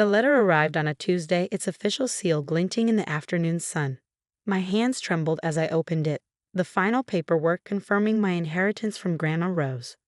The letter arrived on a Tuesday, its official seal glinting in the afternoon sun. My hands trembled as I opened it, the final paperwork confirming my inheritance from Grandma Rose.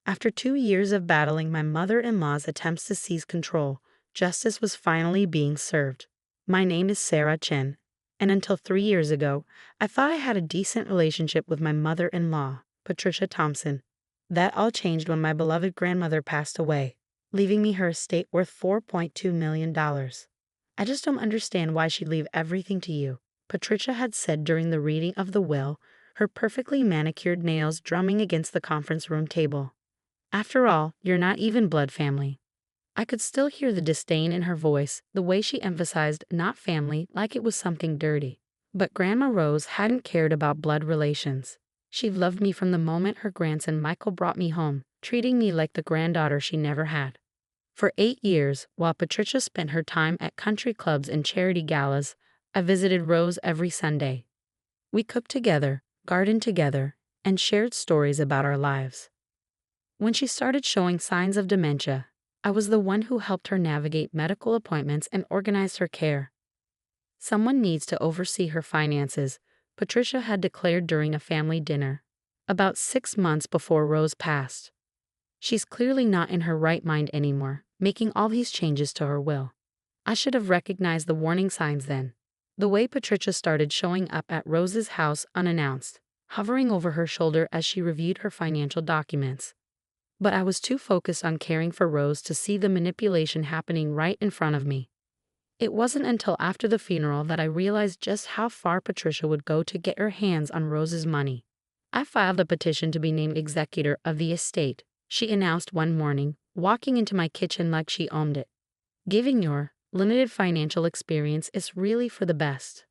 After 2 years of battling my mother-in-law's attempts to seize control, justice was finally being served. My name is Sarah Chen, and until 3 years ago, I thought I had a decent relationship with my mother-in-law, Patricia Thompson. That all changed when my beloved grandmother passed away, leaving me her estate worth $4.2 million. I just don't understand why she'd leave everything to you, Patricia had said during the reading of the will, her perfectly manicured nails drumming against the conference room table. After all, you're not even blood family. I could still hear the disdain in her voice, the way she emphasized not family like it was something dirty. But Grandma Rose hadn't cared about blood relations. She loved me from the moment her grandson Michael brought me home, treating me like the granddaughter she never had. For 8 years, while Patricia spent her time at country clubs and charity galas, I visited Rose every Sunday. We cooked together, gardened together, and shared stories about our lives. When she started showing signs of dementia, I was the one who helped her navigate medical appointments and organized her care. Someone needs to oversee her finances, Patricia had declared during a family dinner, about 6 months before Rose passed. She's clearly not in her right mind anymore, making all these changes to her will. I should have recognized the warning signs then. The way Patricia started showing up at Rose's house unannounced, hovering over her shoulder as she reviewed her financial documents. But I was too focused on caring for Rose to see the manipulation happening right in front of me. It wasn't until after the funeral that I realized just how far Patricia would go to get her hands on Rose's money. I filed a petition to be named executor of the estate, she announced one morning, walking into my kitchen like she owned it. Given your limited financial experience is really for the best.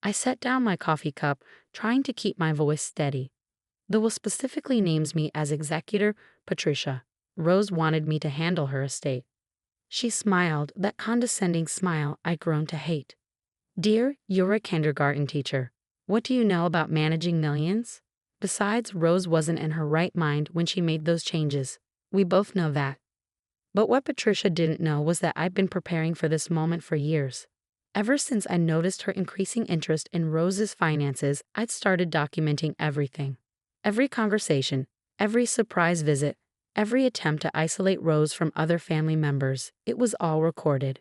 I set down my coffee cup, trying to keep my voice steady. The will specifically names me as executor, Patricia. Rose wanted me to handle her estate. She smiled, that condescending smile I'd grown to hate. Dear, you're a kindergarten teacher. What do you know about managing millions? Besides, Rose wasn't in her right mind when she made those changes. We both know that. But what Patricia didn't know was that I'd been preparing for this moment for years. Ever since I noticed her increasing interest in Rose's finances, I'd started documenting everything. Every conversation, every surprise visit, every attempt to isolate Rose from other family members, it was all recorded.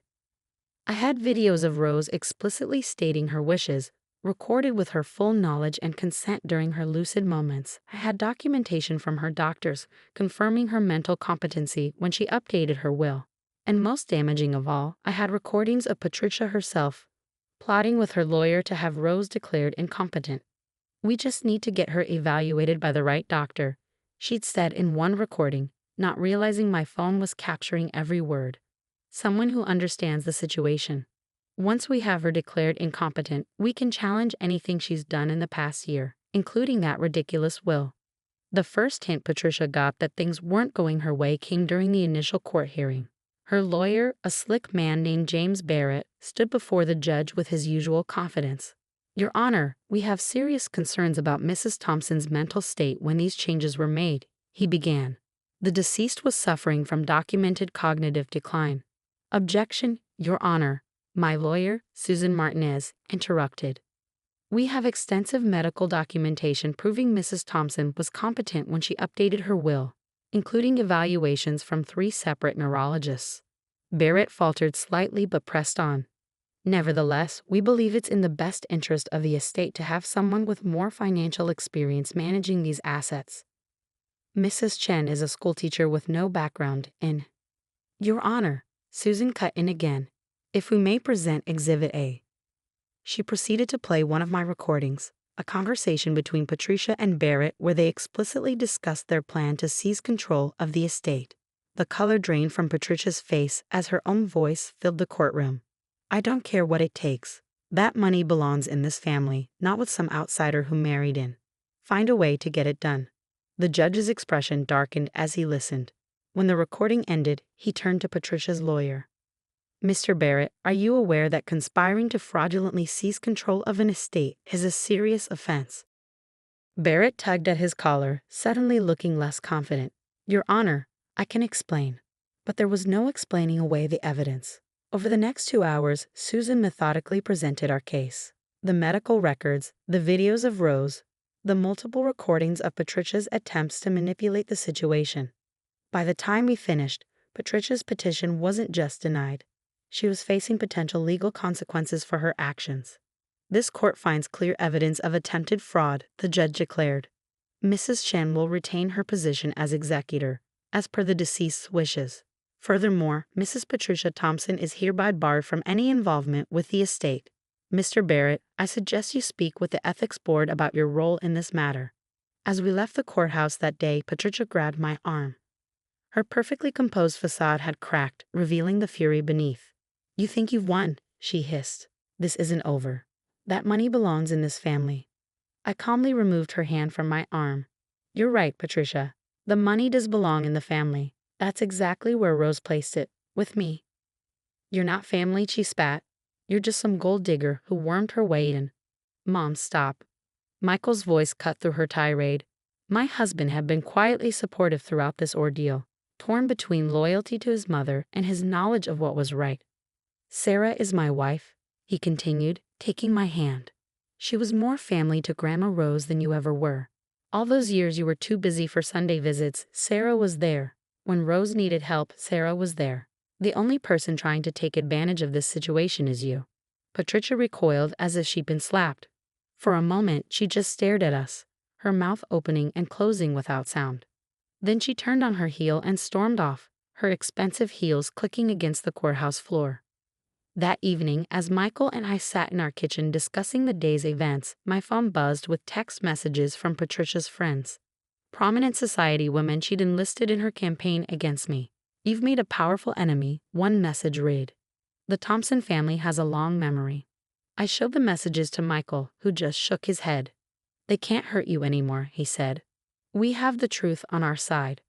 I had videos of Rose explicitly stating her wishes, recorded with her full knowledge and consent during her lucid moments. I had documentation from her doctors confirming her mental competency when she updated her will. And most damaging of all, I had recordings of Patricia herself, plotting with her lawyer to have Rose declared incompetent. We just need to get her evaluated by the right doctor, she'd said in one recording, not realizing my phone was capturing every word. Someone who understands the situation. Once we have her declared incompetent, we can challenge anything she's done in the past year, including that ridiculous will. The first hint Patricia got that things weren't going her way came during the initial court hearing. Her lawyer, a slick man named James Barrett, stood before the judge with his usual confidence. Your Honor, we have serious concerns about Mrs. Thompson's mental state when these changes were made, he began. The deceased was suffering from documented cognitive decline. Objection, Your Honor, my lawyer, Susan Martinez, interrupted. We have extensive medical documentation proving Mrs. Thompson was competent when she updated her will, including evaluations from 3 separate neurologists. Barrett faltered slightly but pressed on. Nevertheless, we believe it's in the best interest of the estate to have someone with more financial experience managing these assets. Mrs. Chen is a schoolteacher with no background in. Your Honor, Susan cut in again. If we may present Exhibit A. She proceeded to play one of my recordings, a conversation between Patricia and Barrett where they explicitly discussed their plan to seize control of the estate. The color drained from Patricia's face as her own voice filled the courtroom. I don't care what it takes. That money belongs in this family, not with some outsider who married in. Find a way to get it done. The judge's expression darkened as he listened. When the recording ended, he turned to Patricia's lawyer. Mr. Barrett, are you aware that conspiring to fraudulently seize control of an estate is a serious offense? Barrett tugged at his collar, suddenly looking less confident. Your Honor, I can explain. But there was no explaining away the evidence. Over the next 2 hours, Susan methodically presented our case. The medical records, the videos of Rose, the multiple recordings of Patricia's attempts to manipulate the situation. By the time we finished, Patricia's petition wasn't just denied. She was facing potential legal consequences for her actions. This court finds clear evidence of attempted fraud, the judge declared. Mrs. Chen will retain her position as executor, as per the deceased's wishes. Furthermore, Mrs. Patricia Thompson is hereby barred from any involvement with the estate. Mr. Barrett, I suggest you speak with the Ethics Board about your role in this matter. As we left the courthouse that day, Patricia grabbed my arm. Her perfectly composed facade had cracked, revealing the fury beneath. You think you've won, she hissed. This isn't over. That money belongs in this family. I calmly removed her hand from my arm. You're right, Patricia. The money does belong in the family. That's exactly where Rose placed it, with me. You're not family, she spat. You're just some gold digger who wormed her way in. Mom, stop. Michael's voice cut through her tirade. My husband had been quietly supportive throughout this ordeal, torn between loyalty to his mother and his knowledge of what was right. Sarah is my wife, he continued, taking my hand. She was more family to Grandma Rose than you ever were. All those years you were too busy for Sunday visits, Sarah was there. When Rose needed help, Sarah was there. The only person trying to take advantage of this situation is you. Patricia recoiled as if she'd been slapped. For a moment, she just stared at us, her mouth opening and closing without sound. Then she turned on her heel and stormed off, her expensive heels clicking against the courthouse floor. That evening, as Michael and I sat in our kitchen discussing the day's events, my phone buzzed with text messages from Patricia's friends. Prominent society women she'd enlisted in her campaign against me. You've made a powerful enemy, one message read. The Thompson family has a long memory. I showed the messages to Michael, who just shook his head. They can't hurt you anymore, he said. We have the truth on our side.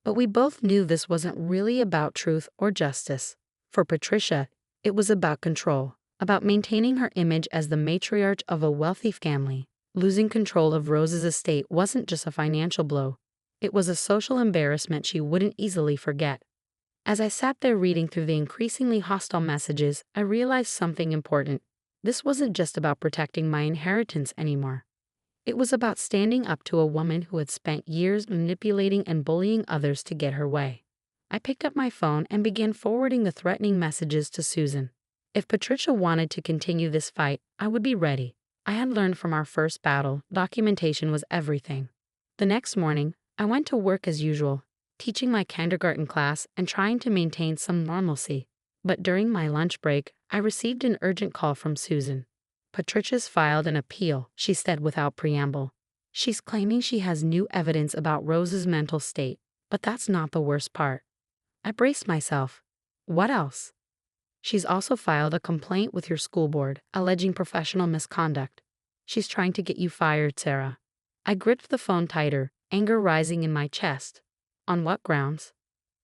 But we both knew this wasn't really about truth or justice. For Patricia, it was about control, about maintaining her image as the matriarch of a wealthy family. Losing control of Rose's estate wasn't just a financial blow. It was a social embarrassment she wouldn't easily forget. As I sat there reading through the increasingly hostile messages, I realized something important. This wasn't just about protecting my inheritance anymore. It was about standing up to a woman who had spent years manipulating and bullying others to get her way. I picked up my phone and began forwarding the threatening messages to Susan. If Patricia wanted to continue this fight, I would be ready. I had learned from our first battle, documentation was everything. The next morning, I went to work as usual, teaching my kindergarten class and trying to maintain some normalcy. But during my lunch break, I received an urgent call from Susan. Patricia's filed an appeal, she said without preamble. She's claiming she has new evidence about Rose's mental state, but that's not the worst part. I braced myself. What else? She's also filed a complaint with your school board, alleging professional misconduct. She's trying to get you fired, Sarah. I gripped the phone tighter, anger rising in my chest. On what grounds?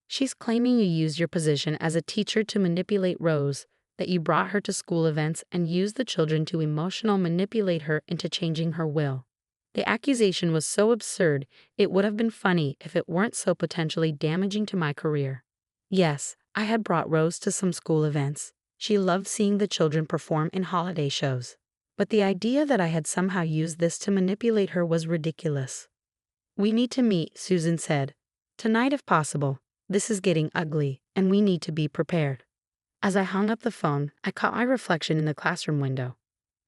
She's claiming you used your position as a teacher to manipulate Rose, that you brought her to school events and used the children to emotional manipulate her into changing her will. The accusation was so absurd, it would have been funny if it weren't so potentially damaging to my career. Yes, I had brought Rose to some school events. She loved seeing the children perform in holiday shows. But the idea that I had somehow used this to manipulate her was ridiculous. We need to meet, Susan said. Tonight if possible. This is getting ugly, and we need to be prepared. As I hung up the phone, I caught my reflection in the classroom window.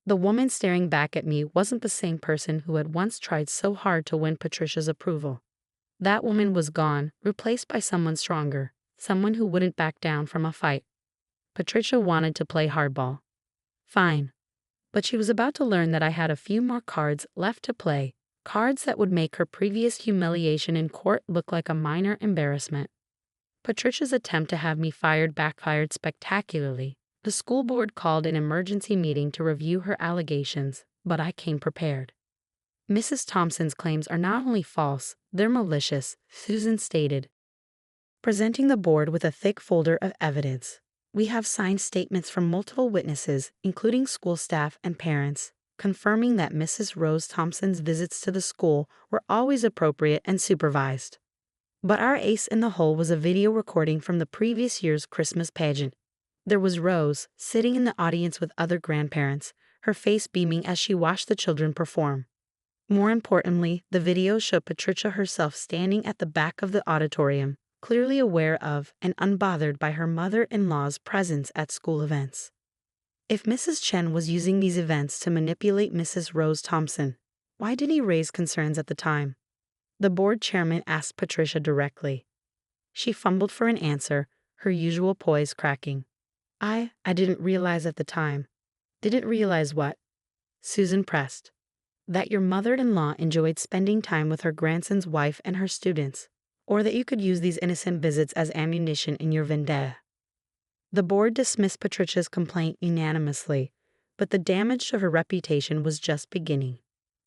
The woman staring back at me wasn't the same person who had once tried so hard to win Patricia's approval. That woman was gone, replaced by someone stronger, someone who wouldn't back down from a fight. Patricia wanted to play hardball. Fine. But she was about to learn that I had a few more cards left to play, cards that would make her previous humiliation in court look like a minor embarrassment. Patricia's attempt to have me fired backfired spectacularly. The school board called an emergency meeting to review her allegations, but I came prepared. Mrs. Thompson's claims are not only false, they're malicious, Susan stated, presenting the board with a thick folder of evidence. We have signed statements from multiple witnesses, including school staff and parents, confirming that Mrs. Rose Thompson's visits to the school were always appropriate and supervised. But our ace in the hole was a video recording from the previous year's Christmas pageant. There was Rose, sitting in the audience with other grandparents, her face beaming as she watched the children perform. More importantly, the video showed Patricia herself standing at the back of the auditorium, clearly aware of and unbothered by her mother-in-law's presence at school events. If Mrs. Chen was using these events to manipulate Mrs. Rose Thompson, why did he raise concerns at the time? The board chairman asked Patricia directly. She fumbled for an answer, her usual poise cracking. I didn't realize at the time. Didn't realize what? Susan pressed. That your mother-in-law enjoyed spending time with her grandson's wife and her students, or that you could use these innocent visits as ammunition in your vendetta. The board dismissed Patricia's complaint unanimously, but the damage to her reputation was just beginning.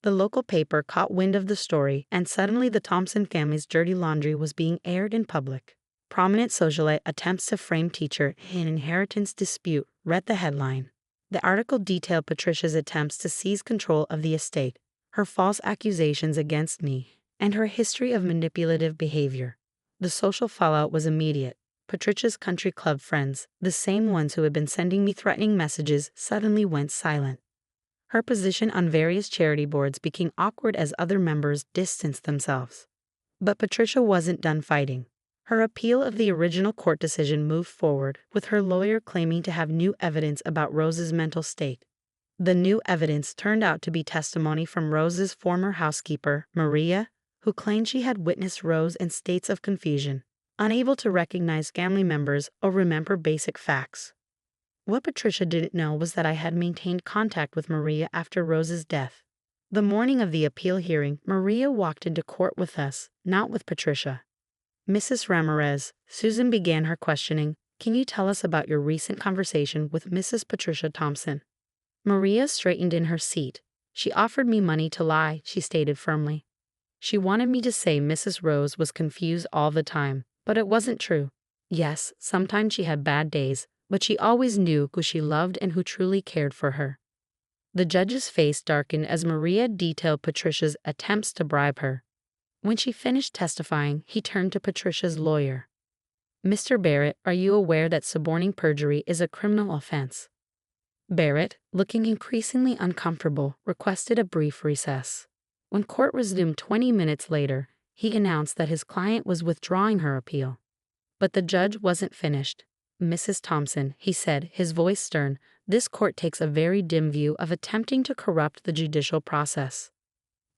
The local paper caught wind of the story, and suddenly the Thompson family's dirty laundry was being aired in public. Prominent socialite attempts to frame teacher in inheritance dispute, read the headline. The article detailed Patricia's attempts to seize control of the estate, her false accusations against me, and her history of manipulative behavior. The social fallout was immediate. Patricia's country club friends, the same ones who had been sending me threatening messages, suddenly went silent. Her position on various charity boards became awkward as other members distanced themselves. But Patricia wasn't done fighting. Her appeal of the original court decision moved forward, with her lawyer claiming to have new evidence about Rose's mental state. The new evidence turned out to be testimony from Rose's former housekeeper, Maria, who claimed she had witnessed Rose in states of confusion, unable to recognize family members or remember basic facts. What Patricia didn't know was that I had maintained contact with Maria after Rose's death. The morning of the appeal hearing, Maria walked into court with us, not with Patricia. Mrs. Ramirez, Susan began her questioning. Can you tell us about your recent conversation with Mrs. Patricia Thompson? Maria straightened in her seat. She offered me money to lie, she stated firmly. She wanted me to say Mrs. Rose was confused all the time, but it wasn't true. Yes, sometimes she had bad days, but she always knew who she loved and who truly cared for her. The judge's face darkened as Maria detailed Patricia's attempts to bribe her. When she finished testifying, he turned to Patricia's lawyer. Mr. Barrett, are you aware that suborning perjury is a criminal offense? Barrett, looking increasingly uncomfortable, requested a brief recess. When court resumed 20 minutes later, he announced that his client was withdrawing her appeal. But the judge wasn't finished. Mrs. Thompson, he said, his voice stern, this court takes a very dim view of attempting to corrupt the judicial process.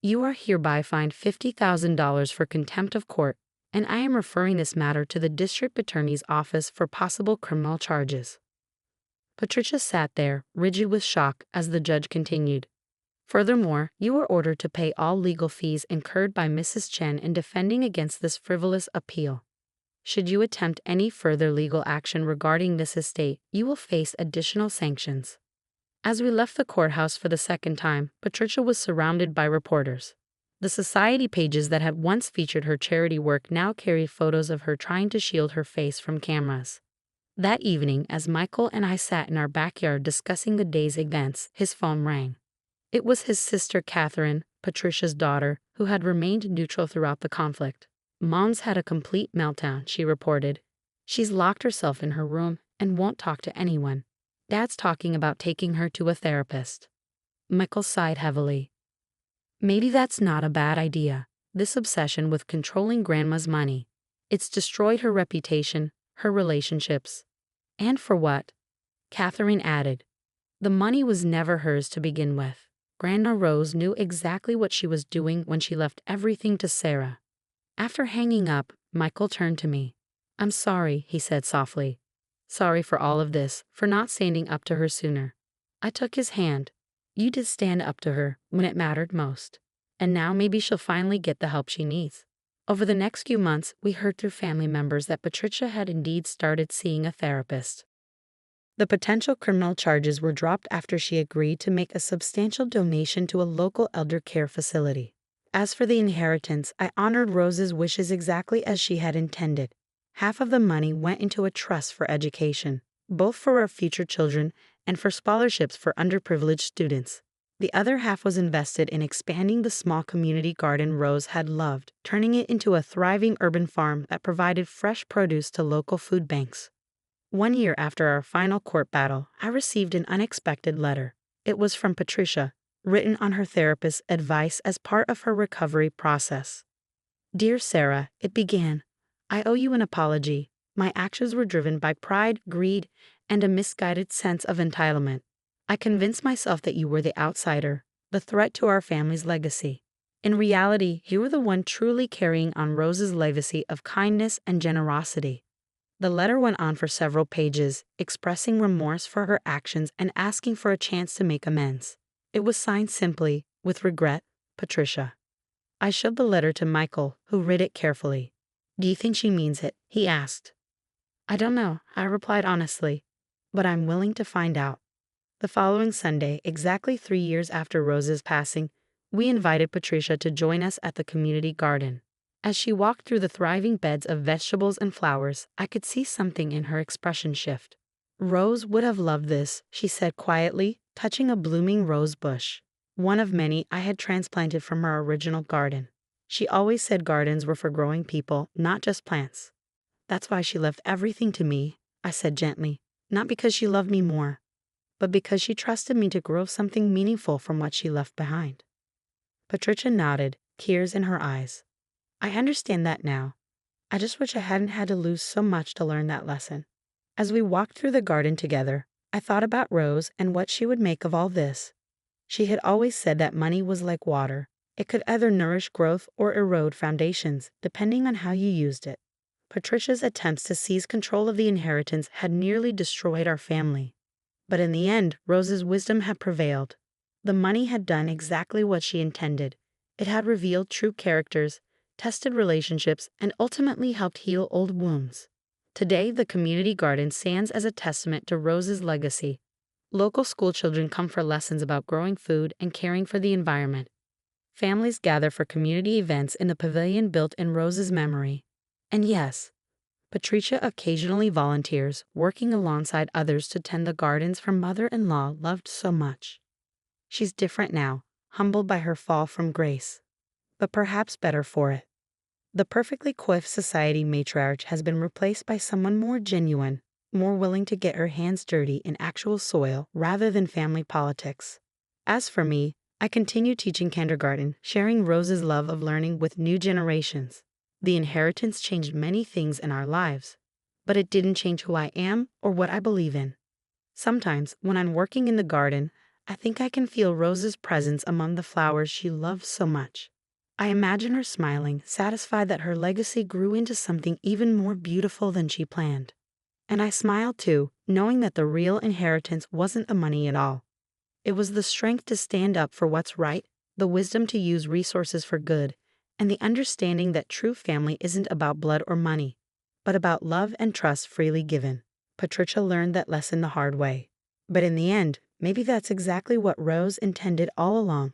You are hereby fined $50,000 for contempt of court, and I am referring this matter to the district attorney's office for possible criminal charges. Patricia sat there, rigid with shock, as the judge continued. Furthermore, you are ordered to pay all legal fees incurred by Mrs. Chen in defending against this frivolous appeal. Should you attempt any further legal action regarding this estate, you will face additional sanctions. As we left the courthouse for the second time, Patricia was surrounded by reporters. The society pages that had once featured her charity work now carried photos of her trying to shield her face from cameras. That evening, as Michael and I sat in our backyard discussing the day's events, his phone rang. It was his sister Catherine, Patricia's daughter, who had remained neutral throughout the conflict. Mom's had a complete meltdown, she reported. She's locked herself in her room and won't talk to anyone. Dad's talking about taking her to a therapist. Michael sighed heavily. Maybe that's not a bad idea. This obsession with controlling Grandma's money. It's destroyed her reputation, her relationships. And for what? Catherine added. The money was never hers to begin with. Grandma Rose knew exactly what she was doing when she left everything to Sarah. After hanging up, Michael turned to me. I'm sorry, he said softly. Sorry for all of this, for not standing up to her sooner. I took his hand. You did stand up to her when it mattered most. And now maybe she'll finally get the help she needs. Over the next few months, we heard through family members that Patricia had indeed started seeing a therapist. The potential criminal charges were dropped after she agreed to make a substantial donation to a local elder care facility. As for the inheritance, I honored Rose's wishes exactly as she had intended. Half of the money went into a trust for education, both for our future children and for scholarships for underprivileged students. The other half was invested in expanding the small community garden Rose had loved, turning it into a thriving urban farm that provided fresh produce to local food banks. 1 year after our final court battle, I received an unexpected letter. It was from Patricia, written on her therapist's advice as part of her recovery process. Dear Sarah, it began. I owe you an apology. My actions were driven by pride, greed, and a misguided sense of entitlement. I convinced myself that you were the outsider, the threat to our family's legacy. In reality, you were the one truly carrying on Rose's legacy of kindness and generosity. The letter went on for several pages, expressing remorse for her actions and asking for a chance to make amends. It was signed simply, with regret, Patricia. I showed the letter to Michael, who read it carefully. Do you think she means it? He asked. I don't know, I replied honestly, but I'm willing to find out. The following Sunday, exactly 3 years after Rose's passing, we invited Patricia to join us at the community garden. As she walked through the thriving beds of vegetables and flowers, I could see something in her expression shift. Rose would have loved this, she said quietly, touching a blooming rose bush, one of many I had transplanted from her original garden. She always said gardens were for growing people, not just plants. That's why she left everything to me, I said gently, not because she loved me more, but because she trusted me to grow something meaningful from what she left behind. Patricia nodded, tears in her eyes. I understand that now. I just wish I hadn't had to lose so much to learn that lesson. As we walked through the garden together, I thought about Rose and what she would make of all this. She had always said that money was like water. It could either nourish growth or erode foundations, depending on how you used it. Patricia's attempts to seize control of the inheritance had nearly destroyed our family. But in the end, Rose's wisdom had prevailed. The money had done exactly what she intended. It had revealed true characters, tested relationships, and ultimately helped heal old wounds. Today, the community garden stands as a testament to Rose's legacy. Local schoolchildren come for lessons about growing food and caring for the environment. Families gather for community events in the pavilion built in Rose's memory. And yes, Patricia occasionally volunteers, working alongside others to tend the gardens her mother-in-law loved so much. She's different now, humbled by her fall from grace, but perhaps better for it. The perfectly coiffed society matriarch has been replaced by someone more genuine, more willing to get her hands dirty in actual soil rather than family politics. As for me, I continue teaching kindergarten, sharing Rose's love of learning with new generations. The inheritance changed many things in our lives, but it didn't change who I am or what I believe in. Sometimes, when I'm working in the garden, I think I can feel Rose's presence among the flowers she loved so much. I imagine her smiling, satisfied that her legacy grew into something even more beautiful than she planned. And I smile too, knowing that the real inheritance wasn't the money at all. It was the strength to stand up for what's right, the wisdom to use resources for good, and the understanding that true family isn't about blood or money, but about love and trust freely given. Patricia learned that lesson the hard way. But in the end, maybe that's exactly what Rose intended all along.